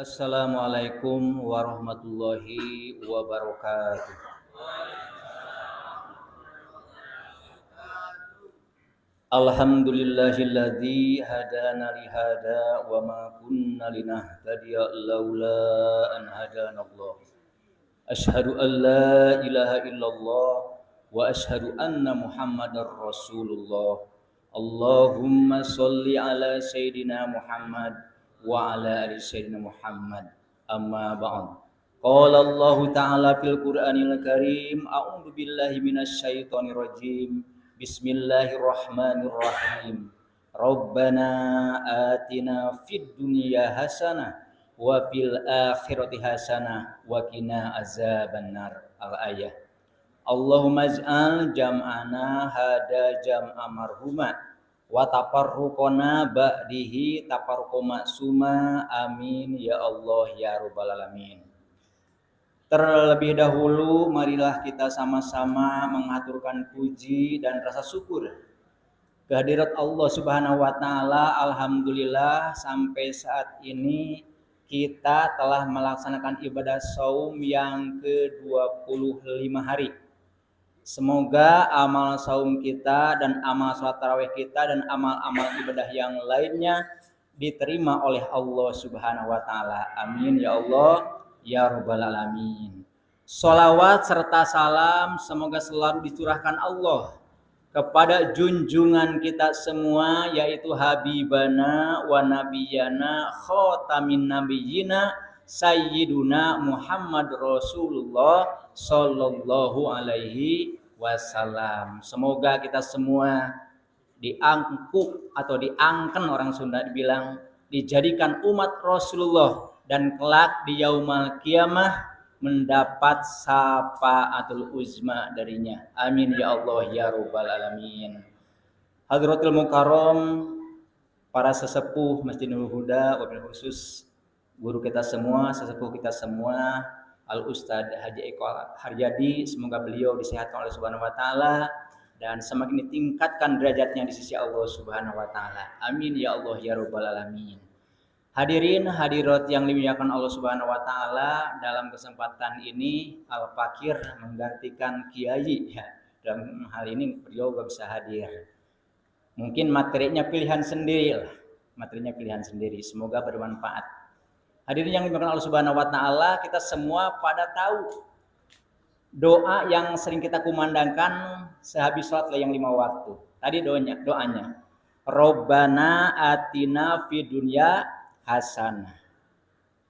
Assalamualaikum warahmatullahi wabarakatuh. Alhamdulillahilladzi hadana li hada wa ma kunna linahtadiya laula an hadanallah. Asyhadu an la ilaha illallah wa asyhadu anna Muhammadar Rasulullah. Allahumma sholli ala sayyidina Muhammad wa ala ali sayyidina Muhammad. Amma ba'd. Qala Allah Ta'ala fil Qur'anil Karim, a'udzu billahi minasy syaithanir rajim. Bismillahirrahmanirrahim. Rabbana atina fid dunya hasanah wa fil akhirati hasanah wa qina azabannar. Al-ayah. Allahumma ij'al jam'ana hada jam'a marhuma wa tafarruqana ba'dihi tafarruqa maksuma. Amin ya Allah ya rabbal alamin. Terlebih dahulu marilah kita sama-sama mengaturkan puji dan rasa syukur kehadirat Allah Subhanahu wa taala. Alhamdulillah sampai saat ini kita telah melaksanakan ibadah saum yang ke-25 hari. Semoga amal saum kita dan amal salat tarawih kita dan amal-amal ibadah yang lainnya diterima oleh Allah Subhanahu wa taala. Amin ya Allah ya rabbal alamin. Sholawat serta salam semoga selalu dicurahkan Allah kepada junjungan kita semua, yaitu Habibana wa Nabiyana Khotamin Nabiyina Sayyiduna Muhammad Rasulullah Sallallahu Alaihi Wasallam. Semoga kita semua diangkut atau diangken, orang Sunda dibilang, dijadikan umat Rasulullah dan kelak di yaumal kiamah mendapat syafaatul uzma darinya. Amin ya Allah ya rabbal alamin. Hadratul mukarram, para sesepuh Masjidul Huda, wabil khusus guru kita semua, sesepuh kita semua, Al Ustadz Haji Eko Haryadi, semoga beliau disehatkan oleh Subhanahu wa taala dan semakin ditingkatkan derajatnya di sisi Allah Subhanahu wa taala. Amin ya Allah ya rabbal alamin. Hadirin hadirat yang dimuliakan Allah Subhanahu wa taala, dalam kesempatan ini Al Fakir menggantikan Kiai ya. Dalam hal ini beliau gak bisa hadir. Mungkin materinya pilihan sendiri lah. Materinya pilihan sendiri. Semoga bermanfaat. Hadirin yang dimuliakan Allah Subhanahu wa taala, kita semua pada tahu doa yang sering kita kumandangkan sehabis salat yang 5 waktu. Tadi doanya. Rabbana atina fid dunya hasanah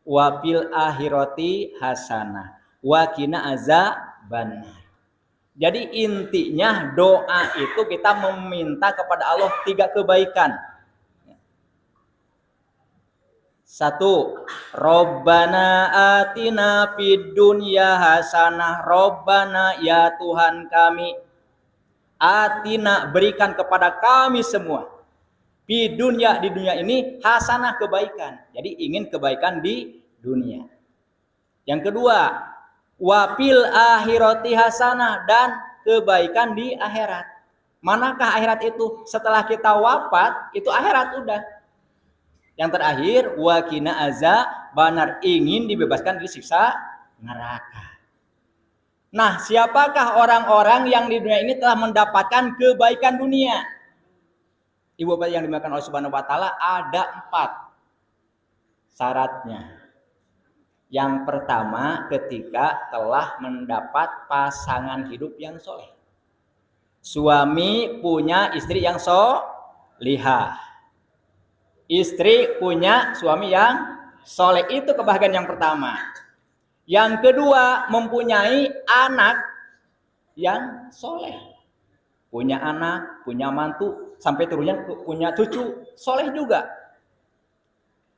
wa fil akhirati hasanah wa qina azabannar. Jadi intinya doa itu kita meminta kepada Allah 3 kebaikan. 1. Rabbana atina fid dunya hasanah. Rabbana ya Tuhan kami, atina berikan kepada kami semua, di dunia ini hasanah kebaikan. Jadi ingin kebaikan di dunia. Yang kedua, wafil akhirati hasanah, dan kebaikan di akhirat. Manakah akhirat itu? Setelah kita wafat, itu akhirat udah. Yang terakhir, waqina azabannar, ingin dibebaskan dari siksa neraka. Nah, siapakah orang-orang yang di dunia ini telah mendapatkan kebaikan dunia? Ibu bapak yang dimakan oleh Subhanahu wa taala, ada 4 syaratnya. Yang pertama, ketika telah mendapat pasangan hidup yang soleh. Suami punya istri yang solihah. Istri punya suami yang soleh, itu kebahagiaan yang pertama. Yang kedua, mempunyai anak yang soleh. Punya anak, punya mantu, sampai turunnya punya cucu soleh juga.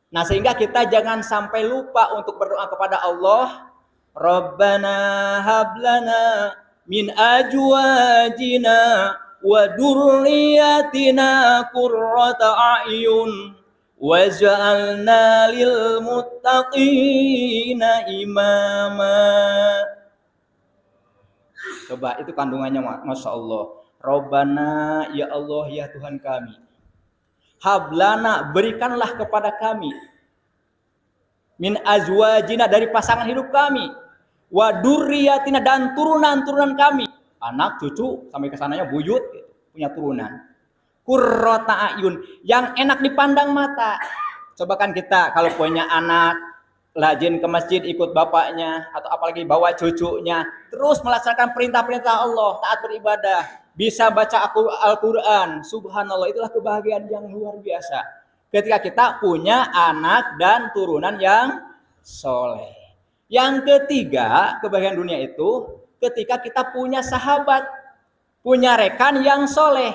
Nah, sehingga kita jangan sampai lupa untuk berdoa kepada Allah. Rabbana hablana min azwajina wa dzurriyyatina qurrata a'yun waj'alna lil muttaqina imama. Coba itu kandungannya, Masya Allah. Rabbana ya Allah ya Tuhan kami, hablana berikanlah kepada kami, min azwajina dari pasangan hidup kami, wa dzurriyyatina dan turunan-turunan kami, anak cucu sampai kesananya buyut gitu, punya turunan. Qurrata ayun, yang enak dipandang mata. Coba kan kita kalau punya anak rajin ke masjid ikut bapaknya atau apalagi bawa cucunya, terus melaksanakan perintah-perintah Allah, taat beribadah, bisa baca Al-Qur'an, subhanallah, itulah kebahagiaan yang luar biasa. Ketika kita punya anak dan turunan yang soleh. Yang ketiga, kebahagiaan dunia itu ketika kita punya sahabat, punya rekan yang soleh.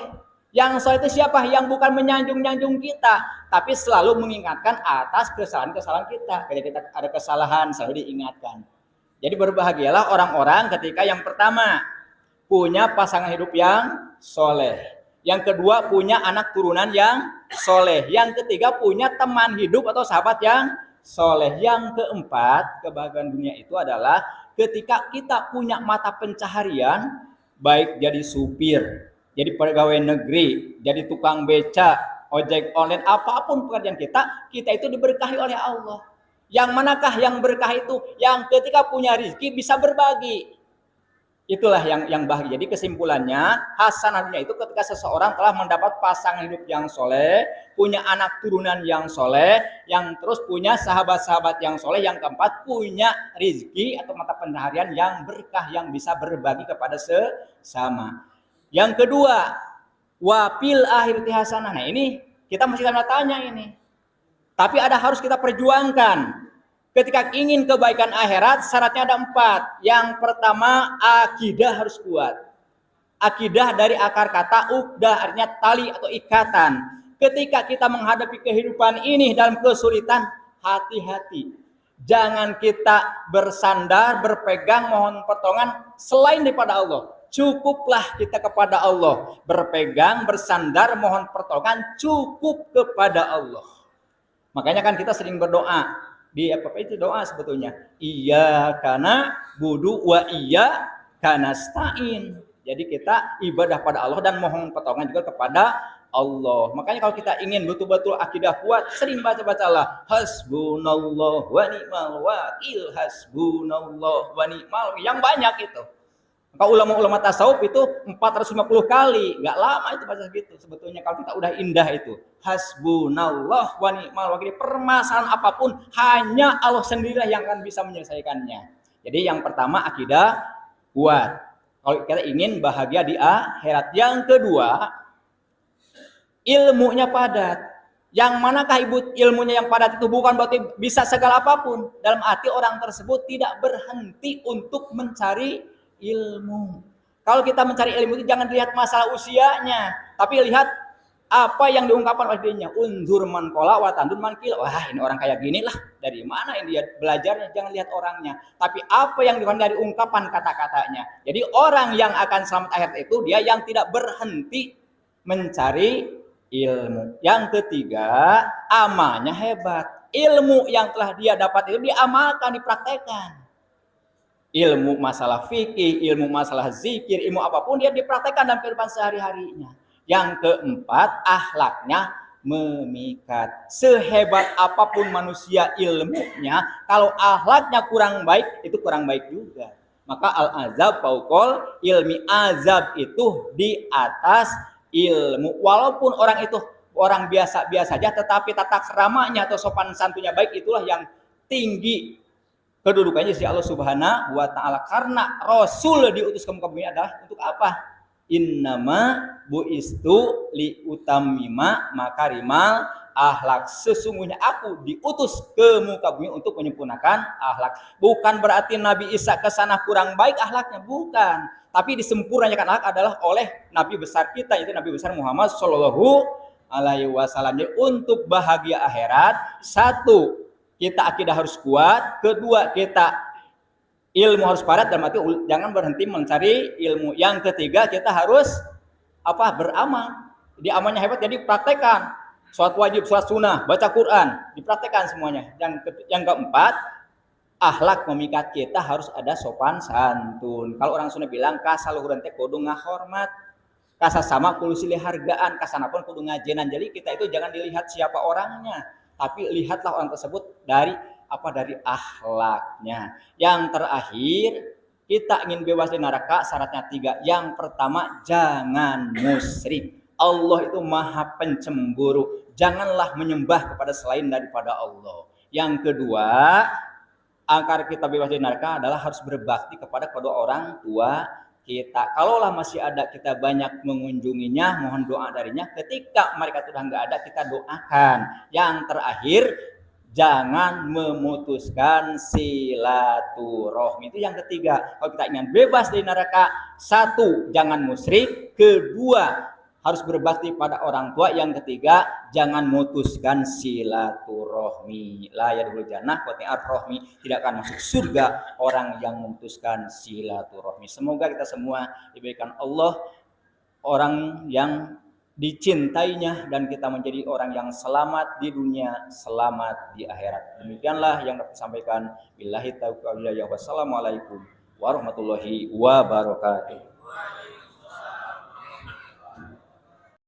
Yang soleh itu siapa? Yang bukan menyanjung-nyanjung kita, tapi selalu mengingatkan atas kesalahan-kesalahan kita. Ketika kita ada kesalahan, selalu diingatkan. Jadi berbahagialah orang-orang ketika yang pertama punya pasangan hidup yang soleh. Yang kedua punya anak turunan yang soleh. Yang ketiga punya teman hidup atau sahabat yang soleh. Yang keempat, kebahagiaan dunia itu adalah ketika kita punya mata pencaharian, baik jadi supir, jadi pegawai negeri, jadi tukang beca, ojek online, apapun pekerjaan kita itu diberkahi oleh Allah. Yang manakah yang berkah itu? Yang ketika punya rezeki bisa berbagi. Itulah yang bahagia. Jadi kesimpulannya, hasanahnya itu ketika seseorang telah mendapat pasangan hidup yang soleh, punya anak turunan yang soleh, yang terus punya sahabat-sahabat yang soleh, yang keempat punya rezeki atau mata pencaharian yang berkah, yang bisa berbagi kepada sesama. Yang kedua, wafil akhirati hasanah. Nah ini kita masih tanda tanya ini. Tapi harus kita perjuangkan. Ketika ingin kebaikan akhirat, syaratnya ada 4. Yang pertama, akidah harus kuat. Akidah dari akar kata uqdah, artinya tali atau ikatan. Ketika kita menghadapi kehidupan ini dalam kesulitan, hati-hati. Jangan kita bersandar, berpegang, mohon pertolongan selain daripada Allah. Cukuplah kita kepada Allah. Berpegang, bersandar, mohon pertolongan cukup kepada Allah. Makanya kan kita sering berdoa. Di apa itu doa sebetulnya? Iyyaka na'budu wa iyyaka nasta'in. Jadi kita ibadah pada Allah dan mohon pertolongan juga kepada Allah. Makanya kalau kita ingin betul-betul akidah kuat, sering bacalah hasbunallah wa ni'mal wakil, hasbunallah wa ni'mal wakil. Yang banyak itu. Maka ulama-ulama tasawuf itu 450 kali, nggak lama itu baca gitu. Sebetulnya kalau kita udah indah itu, hasbunallah wa ni'mal wakil. Permasalahan apapun hanya Allah sendirilah yang akan bisa menyelesaikannya. Jadi yang pertama akidah kuat. Kalau kita ingin bahagia di akhirat. Yang kedua, ilmunya padat. Yang manakah ilmunya yang padat itu bukan berarti bisa segala apapun. Dalam arti orang tersebut tidak berhenti untuk mencari ilmu. Kalau kita mencari ilmu itu jangan lihat masalah usianya, tapi lihat apa yang diungkapkan oleh dirinya. Unzur man qala wa tandun man qila. Wah, ini orang kayak gini lah. Dari mana ini dia belajarnya? Jangan lihat orangnya, tapi apa yang dari ungkapan kata-katanya. Jadi orang yang akan selamat akhirat itu dia yang tidak berhenti mencari ilmu. Yang ketiga, amalnya hebat. Ilmu yang telah dia dapat itu diamalkan, dipraktekkan. Ilmu masalah fikih, ilmu masalah zikir, ilmu apapun dia dipraktekkan dalam kehidupan sehari-harinya. Yang keempat, akhlaknya memikat. Sehebat apapun manusia ilmunya, kalau akhlaknya kurang baik, itu kurang baik juga. Maka al-azab fauqal ilmi, azab itu di atas ilmu. Walaupun orang itu orang biasa-biasa saja, tetapi tata keramanya atau sopan santunnya baik, itulah yang tinggi kedudukannya di Allah Subhanahu wa taala. Karena Rasul diutus ke muka bumi adalah untuk apa? Innama buistu li utammima makarimal akhlak. Sesungguhnya aku diutus ke muka bumi untuk menyempurnakan akhlak. Bukan berarti Nabi Isa ke sana kurang baik akhlaknya, bukan. Tapi disempurnakan akhlak adalah oleh Nabi besar kita, yaitu Nabi besar Muhammad Shallallahu Alaihi Wasallam. Untuk bahagia akhirat, satu, kita akidah harus kuat. Kedua, kita ilmu harus padat, dan arti jangan berhenti mencari ilmu. Yang ketiga, kita harus beramal. Jadi amalnya hebat, jadi praktekkan. Sholat wajib, sholat sunnah, baca Quran, dipraktekkan semuanya. Yang keempat, akhlak memikat kita harus ada sopan santun. Kalau orang Sunda bilang kasaluhuran teh kudu ngahormat, kasa sama kudu silih hargaan, kasanapun kudu ngajenan. Jadi kita itu jangan dilihat siapa orangnya, tapi lihatlah orang tersebut dari apa dari akhlaknya. Yang terakhir, kita ingin bebas dari neraka, syaratnya 3. Yang pertama, jangan musyrik. Allah itu maha pencemburu. Janganlah menyembah kepada selain daripada Allah. Yang kedua, agar kita bebas dari neraka adalah harus berbakti kepada kedua orang tua kita. Kalaulah masih ada, kita banyak mengunjunginya, mohon doa darinya. Ketika mereka sudah nggak ada, kita doakan. Yang terakhir, jangan memutuskan silaturahmi. Itu yang ketiga. Kalau kita ingin bebas dari neraka, 1, jangan musyrik. 2, harus berbakti pada orang tua. Yang ketiga, jangan memutuskan silaturahmi. La yadkhulul jannah qati'ar rahmi, tidak akan masuk surga orang yang memutuskan silaturahmi. Semoga kita semua diberikan Allah orang yang dicintainya dan kita menjadi orang yang selamat di dunia, selamat di akhirat. Demikianlah yang dapat disampaikan. Billahi taufiq wal hidayah. Wassalamualaikum warahmatullahi wabarakatuh.